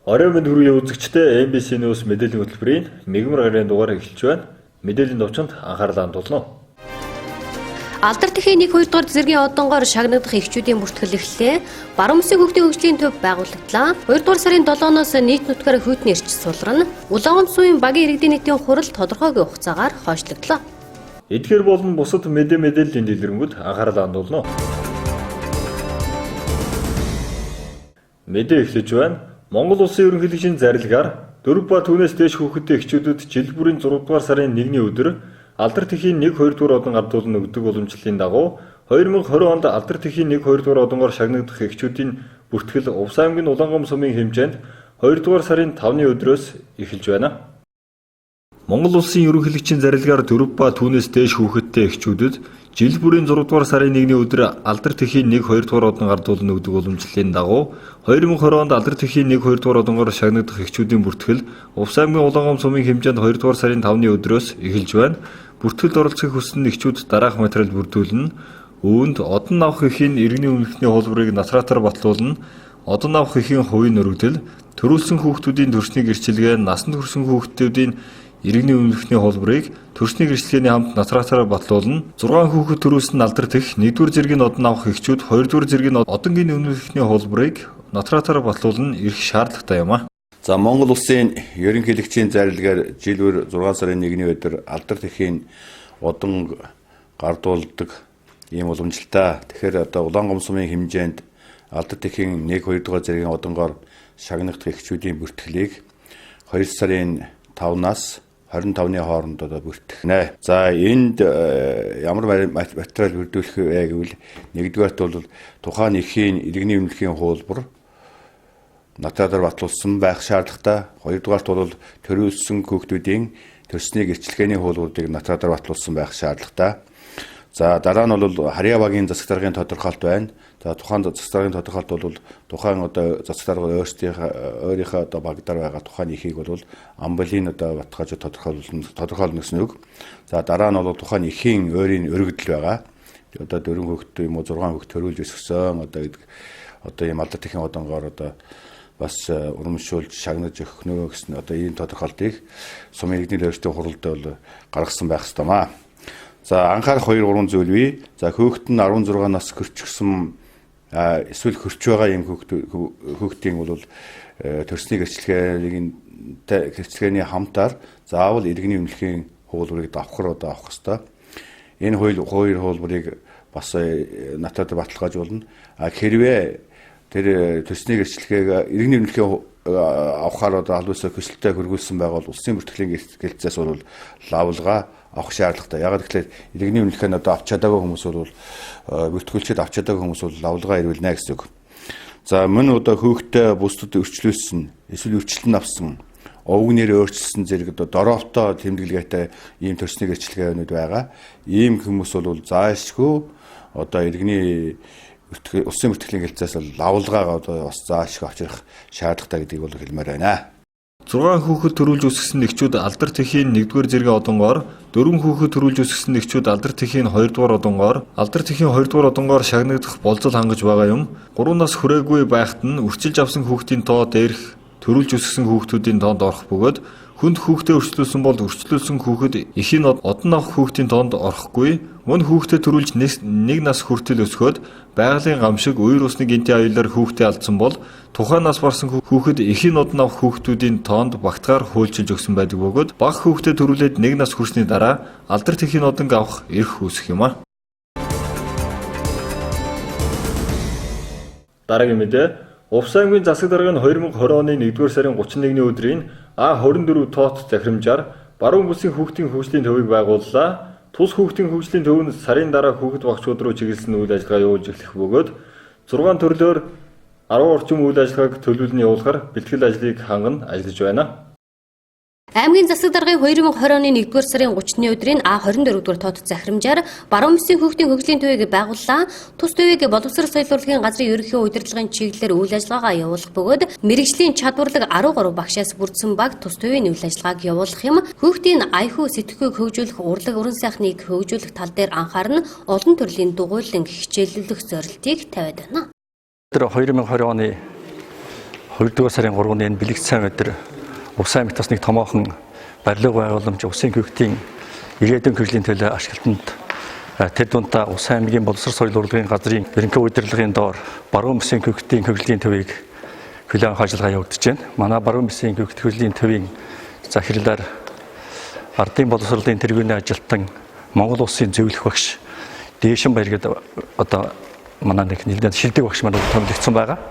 Орой мэнд хүргэе үзэгчдээ MBC News мэдээллийн хөтөлбөрийн мигмар гарын дугаар эхэлж байна. Мэдээллийн товчонд анхаарлаа хандуулна. Алдар тэхийн 1-2 дугаар зэргийн одонгоор шагнагдах эхчүүдийн бүртгэл эхлэлээ. Баруун Мөсийн хөгжлийн хөгжлийн төв байгууллагдлаа. 2 дугаар сарын 7-оос нийт нутгаар хүйтний эрч сулрана. Улаангомсуйн багийн иргэдийн нийтийн хурал тодорхойгүй хугацаагаар хойшлогдлоо. Эдгээр болон бусад мэдээллийн дэлгэрэнүүд анхаарлаа хандуулна. Мэдээ эхлэж байна. Монгол Улсын ерөнхийлөгчийн зарилгаар 4 ба түүнээс дээш хүүхэдтэй эхчүүдэд жил бүрийн 6 дугаар сарын 1-ний өдөр алдар тэхийн 1-2 дугаар одон гардуулна өгдөг уламжлалын дагуу 2020 онд алдар тэхийн 1-2 дугаар одонгоор шагнагдах эхчүүдийн бүртгэл Увс аймгийн Улаангомсумын хэмжээнд 2 дугаар сарын 5-ны өдрөөс эхэлж байна. Монгол Улсын ерөнхийлөгчийн зарилгаар 4 ба түүнээс дээш хүүхэдтэй эхчүүдэд жил бүрийн 6 дугаар сарын 1-ний өдөр алдар тэхийн 1-2 дугаар одон гардуулна өгдөг уламжлалын дагуу 2020 онд алдар тэхийн 1-2 дугаар одонгоор шагнагдах эхчүүдийн бүртгэл Увс аймгийн Улаангомсумын хэмжээнд 2 дугаар сарын 5-ны өдрөөс эхэлж байна. Бүртгэлд оролцохыг хүссэн эхчүүд дараах материал бүрдүүлнэ. Үүнд одон авах эхийн иргэний өмнөхний хуулбарыг насраатаар батлуулна. Одон авах эхийн хувийн өргөдөл, төрүүлсэн хүүхдүүдийн төрсний гэрчилгээ, насанд хүрсэн хүүхдүүдийн иргэний өмнөхний хуулбарыг төрсний гэрчлэгээний хамт насраатаар батлуулна. 6 хүүхэд төрүүлсэн алдар тэх 1-р зэргийн одон авах эхчүүд 2-р зэргийн одонгийн өмнөхний хуулбарыг насраатаар батлуулна ирэх шаардлагатай юм а. За Монгол Улсын ерөнхийлөгчийн зарилгаар жил бүр 6 сарын 1-ний өдөр алдар тэхийн одон гардуулдаг ийм уламжлалтай. Тэгэхээр одоо Улаангомсумын хэмжээнд алдар тэхийн 1-2 дугаар зэргийн одонгоор шагнагдах эхчүүдийн бүртгэлийг 2 сарын 5-наас 25-ны хооронд одоо бүртгэнэ. За энд ямар материал бүрдүүлэх вэ гэвэл нэгдүгээрт бол тухайн эхийн иргэний өмнөхийн хуулбар насраатаар батлуулсан байх шаардлагатай. Хоёрдугаарт бол төрүүлсэн хүүхдүүдийн төрсний гэрчлэгээний хуулбарыг насраатаар батлуулсан байх шаардлагатай. За дараа нь бол харьяа багийн засаг даргын тодорхойлт байна. За тухайн засаг даргын тодорхойлт бол тухайн одоо засаг дарга өөрийнхөө одоо багтаар байгаа тухайн эхийг бол амбулын одоо баталгаажууд тодорхойлно гэсэн үг. За дараа нь бол тухайн эхийн өөрийн өргөдөл байгаа. Одоо 4 хүүхэд юм уу 6 хүүхэд төрүүлж өсгсөн одоо ийм алдар тэхийн одонгоор одоо бас урамшуулж шагнаж өгнө гэсэн одоо ийм тодорхойлтыг сумын иргэний лойртын хуралд бол гаргасан байх ёстоймаа. За анхаарах 2-3 зүйл бий. За хүүхэд нь 16 нас хүрчихсэн эсвэл хүрч байгаа ийм хүүхдийн бол төрсний гэрчлэгээний хамтаар заавал иргэний өмнөхийн хуулбарыг давхар одоо авах ёстой. Энэ хоёр хуулбарыг бас натад баталгаажуулна. Хэрвээ тэр төсний гэрчлэгээг иргэний өмнөхийн авахаар одоо аль биесээ көсөлтөд хөргүүлсэн байгал улсын бүртгэлийн гэлцээс бол лавлгаа авах шаардлагатай. Яг тэгэхээр иргэний өмнөхөө одоо авч чадаагүй хүмүүс бол бүртгүүлчихэд авч чадаагүй хүмүүс бол лавлгаа ирүүлнэ гэсэн үг. За мөн одоо хүүхдээ бусдад өрчлөөсөн, эсвэл өрчлөлт авсан, овг нэр өөрчилсөн зэрэг одоо дороотоо тэмдэглэгээтэй ийм төсний гэрчлэгээнүүд байгаа. Ийм хүмүүс бол заашгүй одоо иргэний улсын бүртгэлийн гэлцээс лавлгаагаа одоо бас заашгүй авчрах шаардлагатай гэдгийг бол хэлмээр байна. 6 хүүхэд төрүүлж өсгсөн эхчүүд алдар тэхийн 1-р зэргийн одонгоор, 4 хүүхэд төрүүлж өсгсөн эхчүүд алдар тэхийн 2-р одонгоор, алдар тэхийн 2-р одонгоор шагнагдах болцол хангаж байгаа юм. 3 нас хүрээгүй байхад нь үрчилж авсан хүүхдийн тоо дээрх төрүүлж өсгсөн хүүхдүүдийн тоонд орох бөгөөд хүнд хүүхдээ өрчлүүлсэн бол өрчлүүлсэн хүүхэд эхийн одон авах хүүхдийн тоонд орохгүй. Мөн хүүхдээ төрүүлж 1 нас хүртэл өсгөөд байгалийн гам шиг үер усны гинтийн аюулаар хүүхдээ алдсан бол тухайн нас барсан хүүхэд эхийн одон авах хүүхдүүдийн тоонд багтгаар хуульчилж өгсөн байдаг бөгөөд бага хүүхдээ төрүүлээд 1 нас хүрсний дараа алдар тэхийн одонг авах эрх үүсэх юм а. Дараагийн мэдээ. Увс аймгийн засаг дарга нь 2020 оны 1-р сарын 31-ний өдрийн А24 тоот захирамжаар баруун бүсийн хүүхдийн хөгжлийн төвийг байгууллаа. Тус хүүхдийн хөгжлийн төв нь сарын дараа хүүхэд багцууд руу чиглэсэн үйл ажиллагаа явуулж эхлэх бөгөөд 6 төрлөөр 10 орчим үйл ажиллагааг төлөвлөн явуулахаар бэлтгэл ажлыг ханган ажиллаж байна. Аймгийн засаг даргын 2020 оны 1-р сарын 30-ны өдрийн А24-р тоот захирамжаар баруун Мөсийн хүүхдийн хөгжлийн төвийг байгууллаа. Тус төвийг боловсрол соёл урлагийн газрын ерөнхий удирдлагын чиглэлээр үйл ажиллагаагаа явуулах бөгөөд мэрэгжлийн чадварлаг 13 багшаас бүрдсэн баг тус төвийн үйл ажиллагааг явуулах юм. Хүүхдийн аяхуу сэтгэхүйг хөгжүүлэх, урлаг уран сайхныг хөгжүүлэх тал дээр анхаарна олон төрлийн дугуйлан хичээллүүлэх зорилтыг тавиад байна. Тэр 2020 оны 2-р сарын 3-ны энэ бэлэгдсэн өдөр Увс аймагт бас нэг томоохон барилга байгууламж Усын хүүхдийн ирээдүйн хөгжлийн төлөө ашиглалтанд тэр дундаа Увс аймгийн боловсрол соёл урлагийн газрын ерөнхий удирдлагын доор баруун бүсийн хүүхдийн хөгжлийн төвийг хүлээн авах ажиллагаа явагдаж байна. Манай баруун бүсийн хүүхдийн хөгжлийн төвийн захирлаар ардын боловсролын тэргүүний ажилтан Монгол Улсын зөвлөх багш Дээшин баяр гэдэг одоо манай нэг нэлээд шилдэг багш маань томилогдсон байгаа.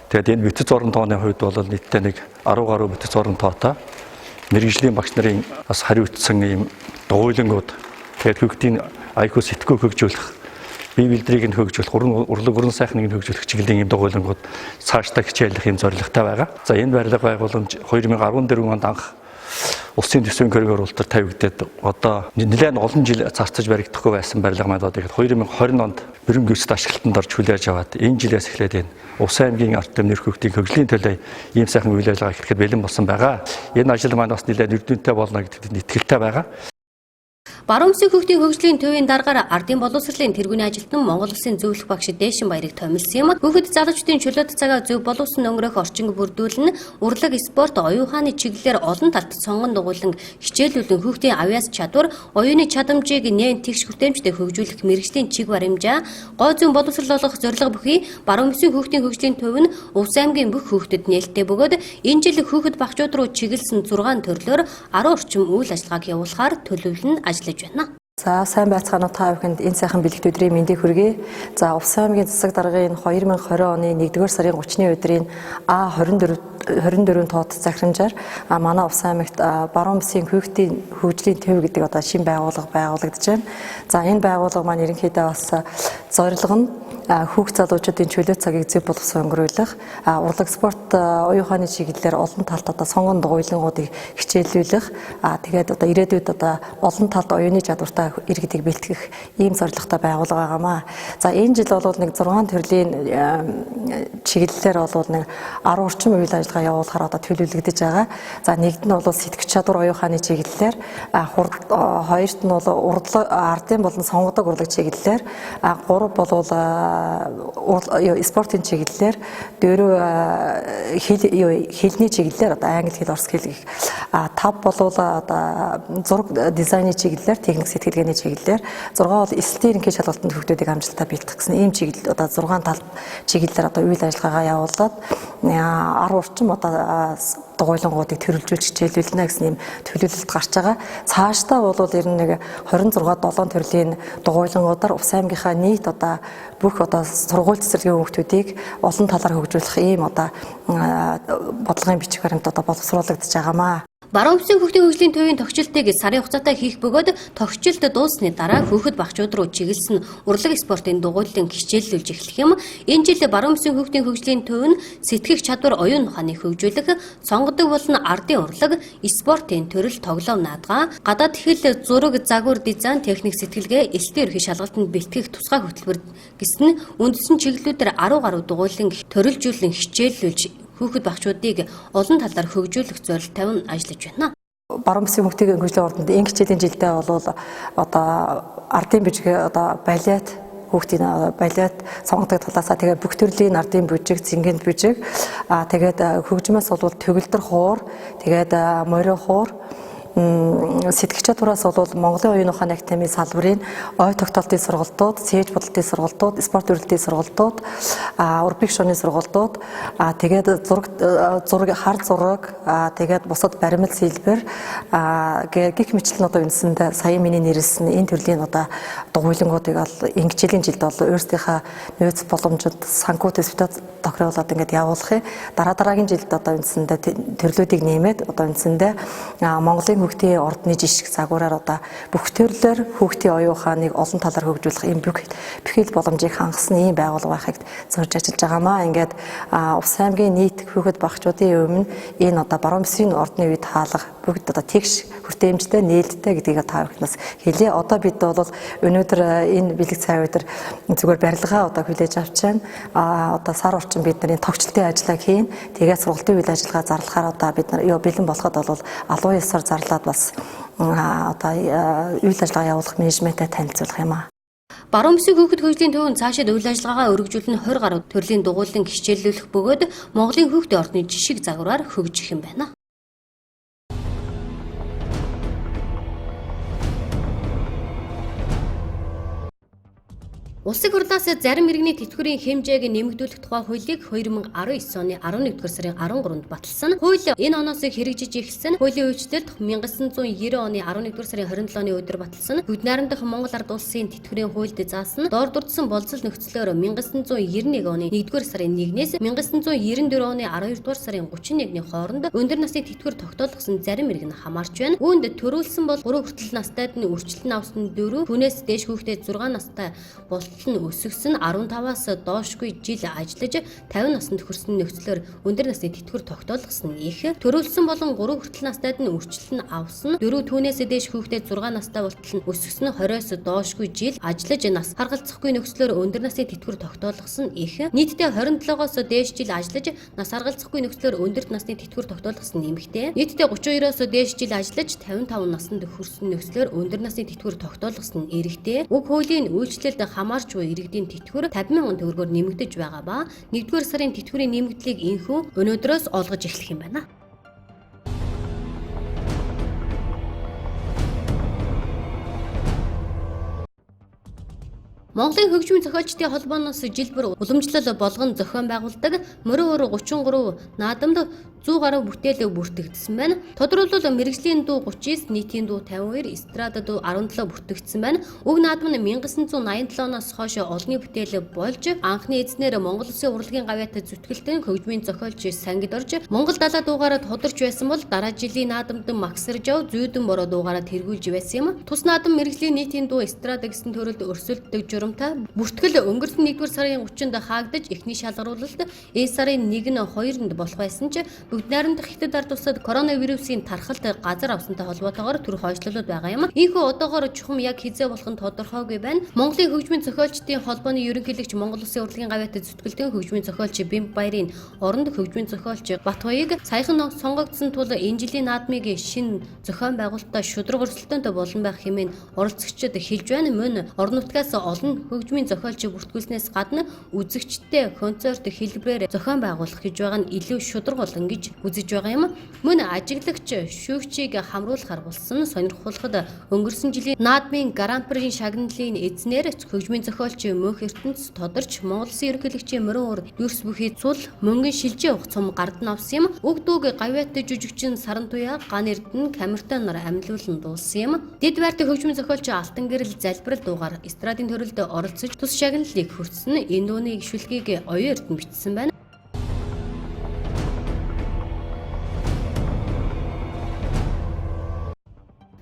Тэгээд энэ бүтэц орон тооны хувьд бол нийтдээ нэг 10 гаруй бүтэц орон тоотой мэрэгжлийн багш нарын бас хариуцсан ийм дугуйлангууд тэгээд хүүхдийн IQ сэтгүүг хөгжүүлэх, бие билдрийг нь хөгжүүлэх, уран сайхныг нь хөгжүүлэх чиглэлийн ийм дугуйлангууд цаашдаа хичээлэх ийм зорилготой байгаа. За энэ барилга байгууламж 2014 онд анх Улсын төсвийн коридор уралдаар тавигдаад одоо нэлээд олон жил зарцаж баригдахгүй байсан барилга маань одоо 2020 онд бүрэн гүйцэд ашиглалтанд орж хүлээж аваад энэ жилээс эхлээд энэ Увс аймгийн ард түмний хүүхдийн хөгжлийн төлөө ийм сайхан үйл ажиллагаа эхлэхэд бэлэн болсон байгаа. Энэ ажил маань бас нэлээд эрдэнэтэй болно гэдэгт итгэлтэй байгаа. Баруун бүсийн хүүхдийн хөгжлийн төвийн дараагаар ардын боловсролын тэргүүний ажилтан Монгол Улсын зөвлөх багш Дээшин баярыг томилсон юм. Хүүхэд залуучдын чөлөөт цагаа зөв боловсон өнгөрөх орчинг бүрдүүлнэ. Урлаг, спорт, оюун ухааны чиглэлээр олон талд сонгон дугуйлан хичээлүүлэн хүүхдийн авьяас чадвар, оюуны чадамжийг нээн тэгш хүртээмжтэй хөгжүүлэх мэрэгжлийн чиг баримжаа, гой зүүн боловсрол олгох зорилго бүхий баруун бүсийн хүүхдийн хөгжлийн төв нь Увс аймгийн бүх хүүхдэд нээлттэй бөгөөд энэ жил хүүхэд багчууд руу чиглэсэн 6 төрлөөр 10 орчим үйл ажиллагааг явуулахаар төлөвлөн ажиллаж байна. За сайн байцгаана уу та бүхэнд энэ сайхан бэлэгт өдрийн мэндийг хүргэе. За Увс аймгийн засаг даргын 2020 оны 1-р сарын 30-ны өдрийн А24 тоод захирамжаар манай Увс аймагт баруун бүсийн хүүхдийн хөгжлийн төв гэдэг одоо шинэ байгууллага байгуулагдаж байна. За энэ байгууллага маань ерөнхийдөө бас зорилго нь хүүхд залуучуудын чөлөө цагийг зөв боловсон өнгөрүүлэх, урлаг, спорт, оюун ухааны чиглэлээр олон талд одоо сонгон дугуйлангуудыг хичээллүүлэх, тэгээд одоо ирээдүйд одоо олон талд оюуны чадвартай иргэдийг бэлтгэх ийм зорилготой байгууллага байгаамаа. За энэ жил бол нэг 6 төрлийн чиглэлээр бол нэг 10 орчим үйл ажиллагаа явуулахаар одоо төлөвлөгдөж байгаа. За нэгд нь бол сэтгэх чадвар оюун ухааны чиглэлээр, хоёрт нь бол ардын болон сонгодог урлаг чиглэлээр, гурав бол спортын чиглэлээр, дөрөв хэлний чиглэлээр одоо англи хэл, орос хэл гэх, 5 бол одоо зураг дизайны чиглэлээр, техник сэтгэлгээний чиглэлээр, 6 бол эсэлтийн ерөнхий шалгалтанд хүүхдүүдийг амжилттай бэлтгэх гэсэн ийм чиглэл одоо 6 тал чиглэлээр одоо үйл ажиллагаагаа явуулаад 10 орчим одоо дугуйлангуудыг төрөлжүүлж хичээлүүлнэ гэсэн ийм төлөвлөлт гарч байгаа. Цаашдаа бол ер нь нэг 26-7 төрлийн дугуйлангуудаар Увс аймгийнхаа нийт одоо бүх одоо сургууль цэцэрлэгийн хүүхдүүдийг олон талаар хөгжүүлэх ийм одоо бодлогын бичиг баримт одоо боловсруулагдаж байгаамаа. Баруун бүсийн хүүхдийн хөгжлийн төвийн тогтчлтыг сарын хугацаатай хийх бөгөөд тогтчлт дууссаны дараа хүүхэд багчууд руу чиглэсэн урлаг, спортын дугуйлан хичээллүүлж эхлэх юм. Энэ жил баруун бүсийн хүүхдийн хөгжлийн төв нь сэтгэх чадвар, оюун ухааныг хөгжүүлэх, сонгодог болон ардын урлаг, спортын төрөл, тоглоом наадгаа, гадаад хэл, зураг, загвар, дизайн, техник сэтгэлгээ, эсэлтийн ерхий шалгалтанд бэлтгэх тусгай хөтөлбөр гэсэн үндсэн чиглэлүүдээр 10 гаруй дугуйлан төрөлжүүлэн хичээллүүлж хүүхэд багчуудыг олон талаар хөгжүүлэх зорилт тавин ажиллаж байна. Баруун бүсийн хүүхдийн хөгжлийн ордонд энэ хичээлийн жилдээ бол одоо ардын бижиг одоо балет хүүхдийн балет сонгодог талаасаа тэгээд бүх төрлийн ардын бижиг, цэнгэнд бижиг, тэгээд хөгжмөөс бол төгөлдөр хуур, тэгээд морио хуур, сэтгэх чадвараас бол Монголын оюун ухааны академийн салбарын ой тогтоолтын сургалтууд, цээж бодлтын сургалтууд, спорт үрэлтийн сургалтууд, урбик шоны сургалтууд, тэгээд зураг, хар зураг, тэгээд бусад баримт сэлбэр гих мэтлэн одоо үндсэндээ сая миний нэрлсэн энэ төрлийн одоо дугуйлангуудыг бол энэ хичээлийн жилд бол өөрсдийнхээ нөөц боломжид санхүү төсөвтэй тохируулаад ингээд явуулах юм. Дараагийн жилд одоо үндсэндээ төрлүүдийг нэмээд одоо үндсэндээ Монголын хүүхдийн ордны жишг загвараар одоо бүх төрлөөр хүүхдийн оюун ухааныг олон талаар хөгжүүлэх ийм бүхэл боломжийг хангасан ийм байгууллага байхыг зорж ажиллаж байгаамаа. Ингээд Увс аймгийн нийт хүүхэд багчуудын өмнө энэ одоо баруун бүсийн ордны үед хаалга бүгд одоо тэгш хүртээмжтэй, нээлттэй гэдгийг та бүхнээс хэлье. Одоо бид бол өнөөдөр энэ бэлэг цай өдөр зүгээр барилгаа одоо хүлээж авч байна. Одоо сар орчин бид нар энэ тогтчлтын ажиллагааг хийн. Тэгээд сургалтын үйл ажиллагаа зарлахаар одоо бид нар бэлэн болоход бол алуун ёсоор зарлаад бас одоо үйл ажиллагаа явуулах менежменттэй танилцуулах юм аа. Баруун бүсийн хүүхэд хөгжлийн төвийн цаашид үйл ажиллагаагаа өргөжүүлэн 20 гаруй төрлийн дугуйлан хичээллүүлэх бөгөөд Монголын хүүхдийн ордны жишг загвараар хөгжих юм байна. Улсын хурлаас зарим иргэний тэтгэврийн хэмжээг нэмэгдүүлэх тухай хуулийг 2019 оны 11-р сарын 13-нд баталсан. Хууль энэ оноос хэрэгжиж эхэлсэн. Хуулийн үйлчлэлд 1990 оны 11-р сарын 27-ны өдөр баталсан. Бүгд найрамдах Монгол Ард улсын тэтгэврийн хуульд заасан доор дурдсан болцол нөхцлөөр 1991 оны 1-р сарын 1-ээс 1994 оны 12-р сарын 31-ний хооронд өндөр насны тэтгэвэр тогтоолгосон зарим иргэн хамаарч байна. Үүнд төрүүлсэн бол 3 хүртэл настайд нь үржилтэн авсан 4, түүнээс дээш хүүхдэд 6 настай болтол нь өсгсөн 15-аас доошгүй жил ажиллаж 50 наснд хүрсэн нөхцлөөр өндөр насны тэтгэвэр тогтоолгосон их, төрүүлсэн болон 3 хүртэл настайд нь үржилтэн авсан 4, түүнээс дээш хүүхдэд 6 настай болтол нь өсгсөн 20-оос доошгүй жил ажиллаж нас харгалзахгүй нөхцлөөр өндөр насны тэтгэвэр тогтоолгосон их, нийтдээ 27-оос дээш жил ажиллаж нас харгалзахгүй нөхцлөөр өндөр насны тэтгэвэр тогтоолгосон эмэгтэй, нийтдээ 32-оос дээш жил ажиллаж 55 наснд хүрсэн нөхцлөөр өндөр насны тэтгэвэр тогтоолгосон эрэгтэй. Уг хуулийн үйлчлэлд хамаарч иргэдийн тэтгэвэр 50,000 төгрөгөөр нэмэгдэж байгаа ба 1-р сарын тэтгэврийн нэмэгдлийг энхүү өнөөдрөөс олгож эхлэх юм байна. Монголын хөгжмийн зохиолчдын холбооноос жил бүр уламжлал болгон зохион байгуулдаг мөрөн өр 33 наадамд 100 гаруй бүтээл бүртгэгдсэн байна. Тодорхойлбол мэрэгжлийн дуу 39, нийтийн дуу 52, эстрада дуу 17 бүртгэгдсэн байна. Уг наадам нь 1987 оноос хойш олонний бүтээл болж анхны эзнэр Монгол Улсын урлагийн гавьяат зүтгэлтэн хөгжмийн зохиолч Сангид орж Монгол далаа дуугаараа тодорч байсан бол дараа жилийн наадамд Максаржав зүйдэн бороо дуугаараа тэргүүлж байсан юм. Тус наадам мэрэгжлийн нийтийн дуу эстрада гэсэн төрөлд өрсөлддөг журамтай бүртгэл өнгөрсөн 1-р сарын 30-нд хаагдаж эхний шалгаруулалт энэ сарын 1-нд 2-нд болох байсан ч бүгд найрамдах хятад ард улсад коронавирусын тархалт газар авсантай холбоотойгоор төрөх хойшлолууд байгаа юм. Ийхүү одоогоор чухам яг хизээ болох нь тодорхойгүй байна. Монголын хөгжмийн зохиолчдын холбооны ерөнхийлөгч Монгол Улсын урлагийн гавьяат зүтгэлтэн хөгжмийн зохиолч Бэмб Баярын оронд хөгжмийн зохиолч Батбаяыг саяхан сонгогдсон тул энэ жилийн наадмыг шинэ зохион байгуулалтаа шудраг өрсөлдөөнтэй болон байх хэмээн оролцогчдод хэлж байна. Мөн орон нутгаас олон хөгжмийн зохиолч бүртгүүлснээс гадна үзэгчдтэй концерт хэлбэрээр зохион байгуулах гэж байгаа нь илүү шудраг болон гэж үзэж байгаа юм. Мөн ажиглагч шүүгчийг хамруулахар болсон сонирхолтой өнгөрсөн жилийн наадмын гран-прийн шагналын эзнэр хөгжмийн зохиолч Мөнх Эрдэнэс тодорч Монгол Улсын ерөнхийлөгчийн мөрөн өр дүрс бүхий цул мөнгөн шилжээ ухц цум гард нь авсан юм. Уг дууг гавьяат жүжигчин Сарантуя, Ган Эрдэнэ, Камертон нар амьлуулан дуулсан юм. Дэд байртай хөгжмийн зохиолч Алтан гэрэл залбирал дуугаар эстрадын төрөлд оролцож тус шагналыг хүртсэн. Энэ дууны гişүлгийг оюун эрдэнэ бичсэн байна.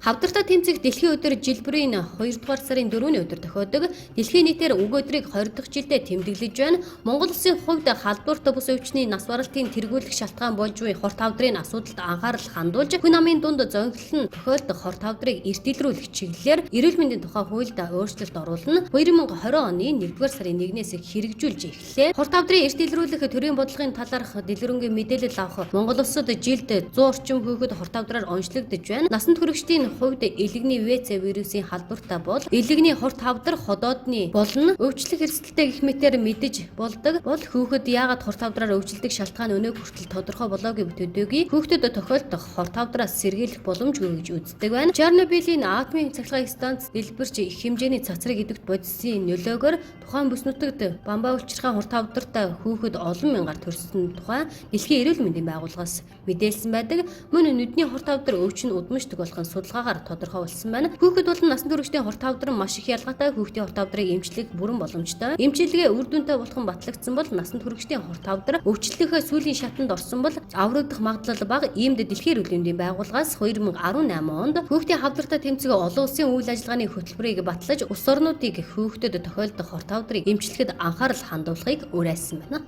Хавдартай тэмцэх дэлхийн өдөр жилбэрийн 2-р сарын 4-ний өдөр тохиодог. Дэлхийн нийтээр уг өдрийг 20 дахь жилдээ тэмдэглэж байна. Монгол Улсын хувьд халдвартай бус өвчний нас баралтын тэргүүлэх шалтгаан болж буй хорт хавдрын асуудалд анхаарал хандуулж хүн амын дунд зөнгөлн тохиолдох хорт хавдрыг эрт илрүүлэх чиглэлээр эрүүл мэндийн тухай хуульд өөрчлөлт оруулна. 2020 оны 1-р сарын 1-ээс хэрэгжүүлж эхэллээ. Хорт хавдрын эрт илрүүлэх төрийн бодлогын талаарх дэлгэрэнгүй мэдээлэл авах Монгол Улсад жилд 100 орчим хүүхэд хорт хавдраар онцлогдож байна. Насанд хүрэгчдийн хувьд элэгний ВЦ вирусын халдвартай бол элэгний хорт хавдар ходоодны болон өвчлөх эрсдэлтэй гэх мэтээр мэдэж болдог бол хүүхэд яагаад хорт хавдраар өвчлөдөг шалтгаан өнөө хүртэл тодорхой болоогүй төдийгүй хүүхдэд тохиолдох хорт хавдраас сэргийлэх боломжгүй гэж үздэг байна. Чернобылийн атомын цахилгаан станц дэлбэрч их хэмжээний цацраг идэвхт бодисын нөлөөгөөр тухайн бүс нутагт бамбаа улчирхай хорт хавдартай хүүхэд олон мянгаар төрсөн тухай Дэлхийн эрүүл мэндийн байгууллагаас мэдээлсэн байдаг. Мөн нүдний хорт хавдар өвчин удамшдаг болох нь судалгаагаар тодорхой болсон байна. Хүүхэд болон насан туршидын хорт хавдар маш их ялгаатай. Хүүхдийн хорт хавдрыг эмчлэх бүрэн боломжтой. Эмчилгээ үр дүнтэй болгон батлагдсан бол насан туршидын хорт хавдар өвчлөхөө сүүлийн шатанд орсон бол аврагдах магадлал бага. Иймд Дэлхийн эрүүл мэндийн байгууллагаас 2018 онд хүүхдийн хавдартай тэмцэх олон улсын үйл ажиллагааны хөтөлбөрийг батлаж улс орнуудыг хүүхдэд тохиолдох хорт хавдрыг эмчлэхэд анхаарал хандуулахыг уриалсан байна.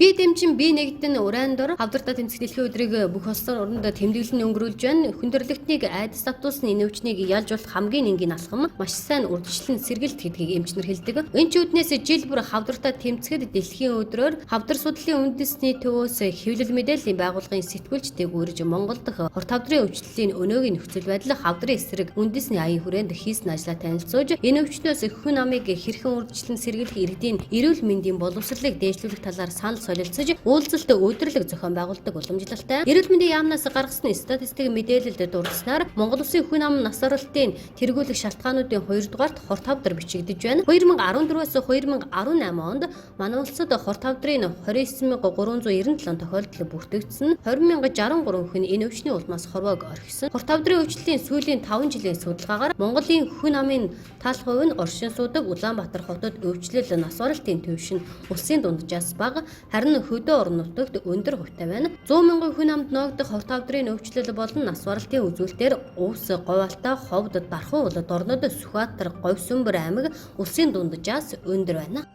Би дэмжин би нэгдэн уран дор хавдартай тэмцэх дэлхийн өдрийг бүх улсын оронд тэмдэглэн өнгөрүүлж байна. Хүндрэлтнийг айдас давтуулсны инэвчнийг ялж болох хамгийн энгийн алхам маш сайн урьдчилан сэргэлт гэдгийг эмчнэр хэлдэг. Энэ ч үднээс жил бүр хавдартай тэмцэхэд дэлхийн өдрөөр хавдар судлалын үндэсний төвөөс хэвлэл мэдээллийн байгууллагын сэтгүүлч дээгүүрж Монгол дахь хорт хавдрын өвчлөлийн өнөөгийн нөхцөл байдал хавдрын эсрэг үндэсний аян хүрээнд хийсэн ажлаа танилцуулж энэ өвчнөөс хүн амыг хэрхэн урьдчилан сэргийлэх иргэдийн эрүүл мэндийн боловсролыг дээшлүүлэх талаар санал солилцож уулзалт өдөрлөг зохион байгуулдаг уламжлалтай. Эрүүл мэндийн яамнаас гаргасан статистик мэдээлэлд дурдсанаар Монгол Улсын хүн ам нас оролтын тэргүүлэх шалтгаануудын 2-дугаарт хорт хавдар бичигдэж байна. 2014-өөс 2018 онд манай улсад хорт хавдрын 29397 тохиолдол бүртгэгдсэн. 20,063 хүн энэ өвчний улмаас хорвоог орхисон. Хорт хавдрын өвчлөлийн сүүлийн 5 жилийн судалгаагаар Монголын хүн амын тал хувь нь Оршин суудаг Улаанбаатар хотод өвчлөл нас оролтын түвшин улсын дунджаас бага, харин хөдөө орон нутагт өндөр хувьтай байна. 100,000 хүн амд ноогдох хорт хавдрын өвчлөл болон нас баралтын үзүүлэлтээр Увс, Говьалтай, Ховд, Дархан улд орнод Сүхбаатар, Говьсүмбэр аймаг улсын дунджаас өндөр байна.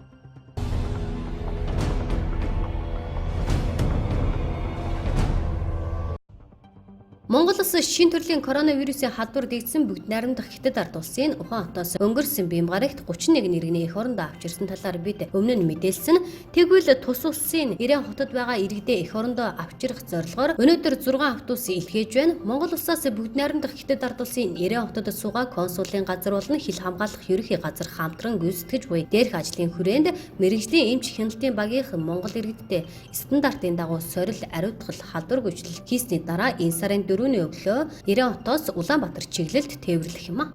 Монгол улс шинэ төрлийн коронавирусын халдвар дэгдсэн бүгд найрамдах хятад ард улсын Ухаан хотоос өнгөрсөн Бямгарагт 31 нэргний эх орондоо авч ирсэн талаар бид өмнө нь мэдээлсэн. Тэгвэл тус улсын Ирээн хотод байгаа иргэдээ эх орондоо авчрах зорилгоор өнөөдөр 6 автобус илгээж байна. Монгол улсаас бүгд найрамдах хятад ард улсын Ирээн хотод суугаа консулын газар болон хил хамгаалах ерөнхий газар хамтран гүйцэтгэж буй дээрх ажлын хүрээнд мэрэгжлийн эмч хяналтын багийнхан Монгол иргэдтэй стандартын дагуу сорил ариутгал халдвар гүйцэтгэл хийсний дараа энэ сарын 4-ний өглөө Ирээн хотоос Улаанбаатар чиглэлд тээвэрлэх юм а.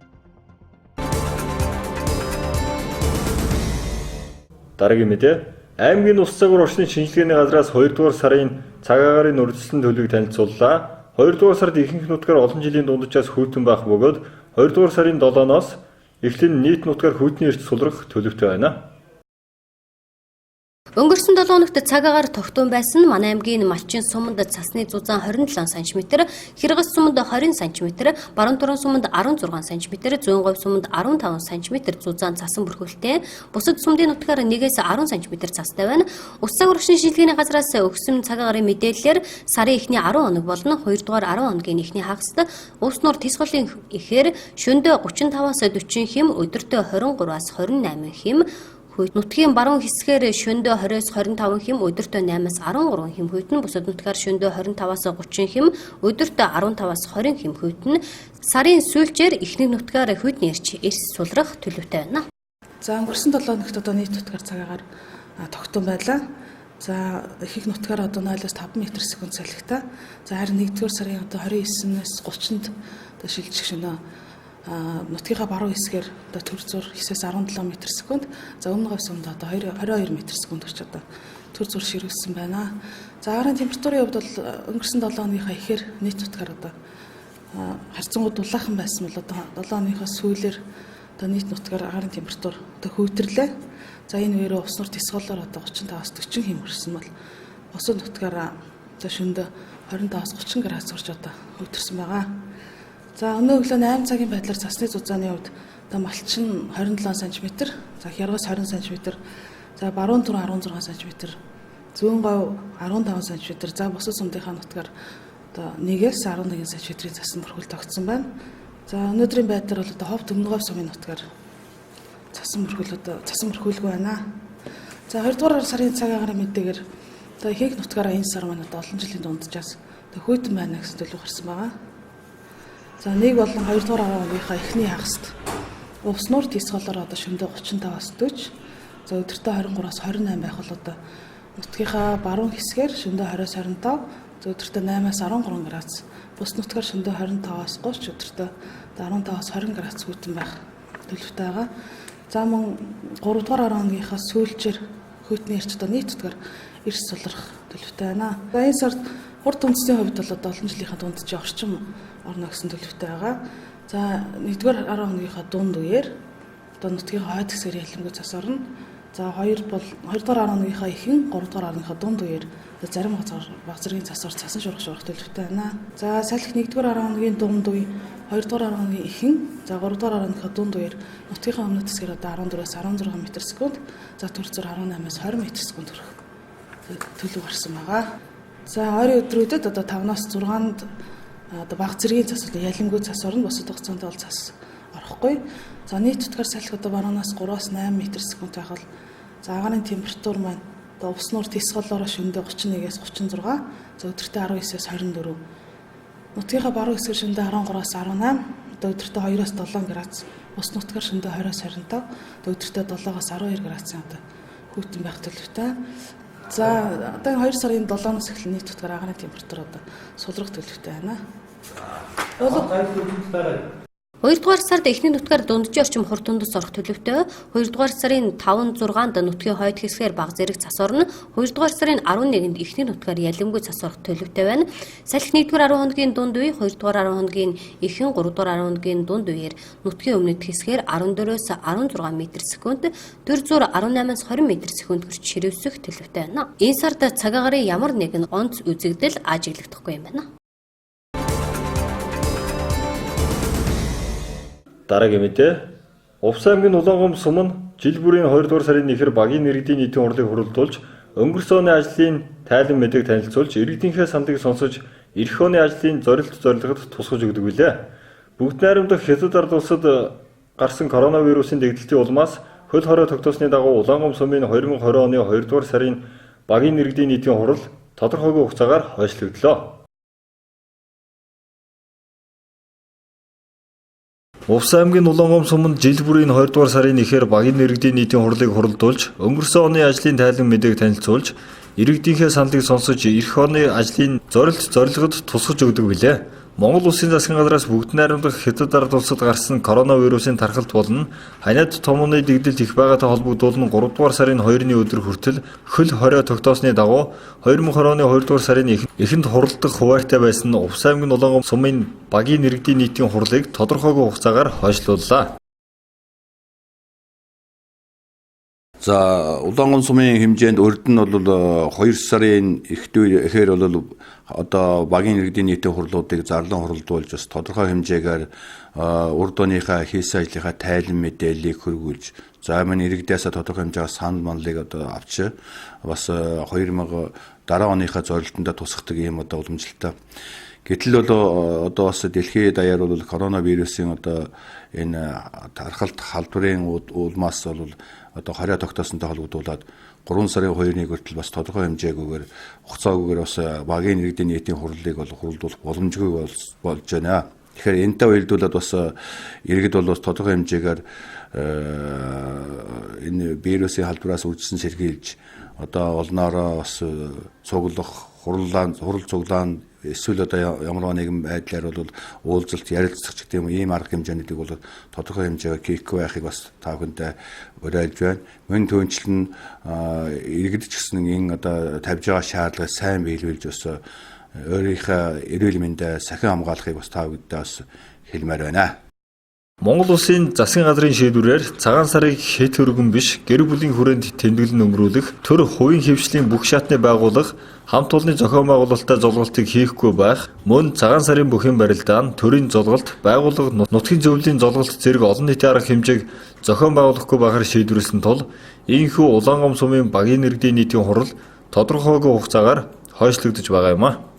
Дараагийн мэдээ. Аймгийн ус цагур орчны шинжилгээний газраас 2 дугаар сарын цаг агарын урьдчилан төлөвийг танилцууллаа. 2 дугаар сард ихэнх нутгаар олон жилийн дунджаас хүйтэн байх бөгөөд 2 дугаар сарын 7-оос эхлэн нийт нутгаар хүйтний эрт сулрах төлөвтэй байна. Өнгөрсөн 7 хоногт цаг агаар тогтун байсан манай аймгийн Малчин суманд цасны зузаан 27 см, Хэргэс суманд 20 см, Баруун Туран суманд 16 см, Зүүн Говь суманд 15 см зузаан цасан бүрхүүлтэй. Бусад сумдын нутгаар 1-10 см цастай байна. Ус цагур орчны шинжилгээний газраас өгсөн цаг агарын мэдээлэлээр сарын эхний 10 хоног болон 2 дугаар 10 хоногийн эхний хагаст ус нуур тис голын ихээр шөндөө 35-аас 40 хим, өдөртөө 23-аас 28 хим, нутгийн баруун хэсгээр шөндөө 20-с 25 хим, өдөртөө 8-аас 13 хим хүйтэн, бусад нутгаар шөндөө 25-аас 30 хим, өдөртөө 15-аас 20 хим хүйтэн. Сарын сүүлчээр ихэнх нутгаар хүйтний эрч эрс сулрах төлөвтэй байна. За өнгөрсөн 7 хоногт одоо нийт нутгаар цаг агаар тогтун байлаа. За ихэнх нутгаар одоо 0-аас 5 м/сек салхитай. За харин 1-р сарын одоо 29-ээс 30-нд одоо шилжих шөнө нутгийнхаа баруун хэсгээр одоо төр зур 9-ээс 17 м/сек. За өмнө Говь сумд одоо 22 м/сек гэж одоо төр зур ширүүлсэн байна. За агарын температурын хувьд бол өнгөрсөн 7 хоногийнхаа ихээр нийт нутгаар одоо харьцангуй дулаахан байсан бол одоо 7 хоногийнхаа сүүлээр одоо нийт нутгаар агарын температур одоо хөвтрлээ. За энэ үеэр ус нур тис голоор одоо 35-аас 40 хим хүрсэн бол бусад нутгаар одоо шөндөө 25-аас 30 градус хүрч одоо хөвтөрсөн байгаа. За өнөө өглөө 8 цагийн байдлаар цасны зузааны хувьд одоо Малчин 27 см, за Хяргас 20 см, за Баруун Туран 16 см, Зүүн Говь 15 см, за бусад сумдынхаа нутгаар одоо 1-ээс 11 см-ийн цасны бүрхүүл тогтсон байна. За өнөөдрийн байдлаар бол одоо Ховд Өмнө Говь сумын нутгаар цасан бүрхүүлгүй байна. За 2 дугаар сарын цаг агарын мэдээгээр одоо ихэнх нутгаараа энэ сар маань одоо олон жилийн дунджаас одоо хүйтэн байна гэсэн төлөв гарсан байгаа. За 1 болон 2 дугаар агаарынхаа эхний хагаст ус нуур тис голоор одоо шөндөө 35-аас 40, за өдөртөө 23-аас 28 байх бол одоо нутгийнхаа баруун хэсгээр шөндөө 20-аас 25, за өдөртөө 8-аас 13 градус, бус нутгаар шөндөө 25-аас 30, өдөртөө 15-аас 20 градус хүйтэн байх төлөвтэй байгаа. За мөн 3 дугаар агаарынхаа сүүлчээр хүйтний эрч одоо нийт нутгаар эрс сулрах төлөвтэй байна. За энэ сард урд үндэсний хувьд бол одоо олон жилийнхаа дунджийн орчим орно гэсэн төлөвтэй байгаа. За 1-р 10 хоногийнхаа дунд үеэр одоо нутгийн хойд хэсгээр ялангуяа цас орно. За 2 бол 2-р 10 хоногийнхаа ихэнх 3-р 10 хоногийнхаа дунд үеэр зарим баг зэргийн цасаар цасан шуурах төлөвтэй байна. За салхи 1-р 10 хоногийн дунд үе, 2-р 10 хоногийн ихэнх, за 3-р 10 хоногийнхаа дунд үеэр нутгийнхаа өмнөд хэсгээр одоо 14-ээс 16 м/сек, за төр зур 18-аас 20 м/сек хүрэх төлөв гарсан байгаа. За ойрын өдрүүдэд одоо 5-аас 6-нд одоо баг зэргийн цас одоо ялимгүй цас орно, бусад хугацаанд бол цас орохгүй. За нийт утгаар салхи одоо баруунаас 3-аас 8 м/сек байх бол за агаарын температур маань одоо уснуур тисгаллаараа шөнөдөө 31-ээс 36, за өдөртөө 19-ээс 24. Нутгийнхаа баруун хэсгээр шөнөдөө 13-аас 18, одоо өдөртөө 2-аас 7 градус, ус нутгаар шөнөдөө 20-аас 25, одоо өдөртөө 7-аас 12 градусын одоо хүүтэн байх төлөвтэй. За одоо 2 сарын 7-оос эхлэн нийт утгаар агаарын температур одоо сулрах төлөвтэй байна. Хоёрдугаар сард эхний нутгаар дунджийн орчим хурдундас орох төлөвтэй. Хоёрдугаар сарын 5-6-нд нутгийн хойд хэсгээр баг зэрэг цас орно. Хоёрдугаар сарын 11-нд эхний нутгаар ялимгүй цас орох төлөвтэй байна. Салхи 1-р 10 хоногийн дунд үе, 2-р 10 хоногийн эхэн, 3-р 10 хоногийн дунд үеэр нутгийн өмнөд хэсгээр 14-өөс 16 м/сек, төр зуур 18-аас 20 м/сек хүрч ширүүсэх төлөвтэй байна. Энэ сард цаг агарын ямар нэгэн онц үзэгдэл ажиглагдахгүй юм байна. Дараагийн мэдээ. Увс аймгийн Улаангом сум нь жил бүрийн 2 дугаар сарын 1-ээр багийн иргэдийн нийтийн хурлыг хурлуулж, өнгөрсөн оны ажлын тайлан мэдээг танилцуулж, иргэдийнхээ сандыг сонсож, эх оны ажлын зорилгод тусгаж өгдөг билээ. Бүгд найрамдах Хятад ард улсад гарсан коронавирусын дэгдэлтийн улмаас хөл хорой тогтоосны дагуу Улаангом сумын 2020 оны 2 дугаар сарын багийн иргэдийн нийтийн хурал тодорхойгүй хугацаагаар хойшлогдлоо. Увс аймгийн Улаангом сумд жил бүрийн 2 дугаар сарын 1-ээр багийн иргэдийн нийтийн хурлыг хурлуулж, өнгөрсөн оны ажлын тайлан мэдээг танилцуулж, иргэдийнхээ сандыг сонсож, эх оны ажлын зорилгод тусгаж өгдөг билээ. Монгол Улсын засгийн газраас бүгд найрамдах Хятад ард улсад гарсан коронавирусын тархалт болон ханиад том оны дэгдэлт их байгаатай холбогдуулан 3 дугаар сарын 2-ны өдөр хүртэл хөл хорой тогтоосны дагуу 2020 оны 2 дугаар сарын эхэнд хуралдах хуваарьтай байсан Увс аймгийн Улаангом сумын багийн иргэдийн нийтийн хурлыг тодорхойгүй хугацаагаар хойшлууллаа. За Улаангом сумын хэмжээнд урд нь бол 2 сарын эхээр бол одоо багийн иргэдийн нийтийн хурлуудыг зарлан хурлуулж бас тодорхой хэмжээгээр урд оныхаа хийсэн ажлынхаа тайлан мэдээллийг хөргүүлж, за мань иргэдээс тодорхой хэмжээгээр санд манлыг одоо авч бас 2000 дараа оныхаа зорилтондоо тусгадаг ийм одоо уламжлалтай. Гэтэл бол одоо бас дэлхийн даяар бол коронавирусын одоо энэ тархалт халдварын улмаас бол одоо хорой тогтоосонтой холбогдуулаад 3 сарын 2-ны хүртэл бас тодорхой хэмжээгүйгээр хугацаагүйгээр бас багийн иргэдийн нийтийн хурлыг бол хурлуулах боломжгүй болж байна. Тэгэхээр энэтэй уялдуулаад бас иргэд бол тодорхой хэмжээгээр энэ вирусын халдвараас үржсэн сэргийлж одоо олноороо бас цуглах, хурал цуглаан эсвэл одоо ямар нэгэн байдлаар бол уулзалт ярилцах гэх юм ийм арга хэмжээнүүдийг бол тодорхой хэмжээгээр хийхгүй байхыг бас та бүхэндээ уриалж байна. Мөн түүнчлэн нь иргэд ч гэсэн энэ одоо тавьж байгаа шаардлагыг сайн биелүүлж бас өөрийнхөө эрүүл мэндээ сахин хамгаалахыг бас та бүхэндээ бас хэлмээр байна. Монгол Улсын засгийн газрын шийдвэрээр цагаан сарыг хэд хөргөн биш гэр бүлийн хүрээнд тэмдэглэн өнгөрүүлэх, төр хувийн хөвшлийн бүх шатны байгуулах, хамт олонны зохион байгуулалттай золголтыг хийхгүй байх, мөн цагаан сарын бүхэн барилдаа нь төрийн золголт, байгууллага, нутгийн зөвлөлийн золголт зэрэг олон нийтийн арга хэмжээг зохион байгуулахгүй байхаар шийдвэрлсэн тул ийхүү Улаангом сумын багийн иргэдийн нийтийн хурал тодорхойгүй хугацаагаар хойшлогдож байгаа юм а.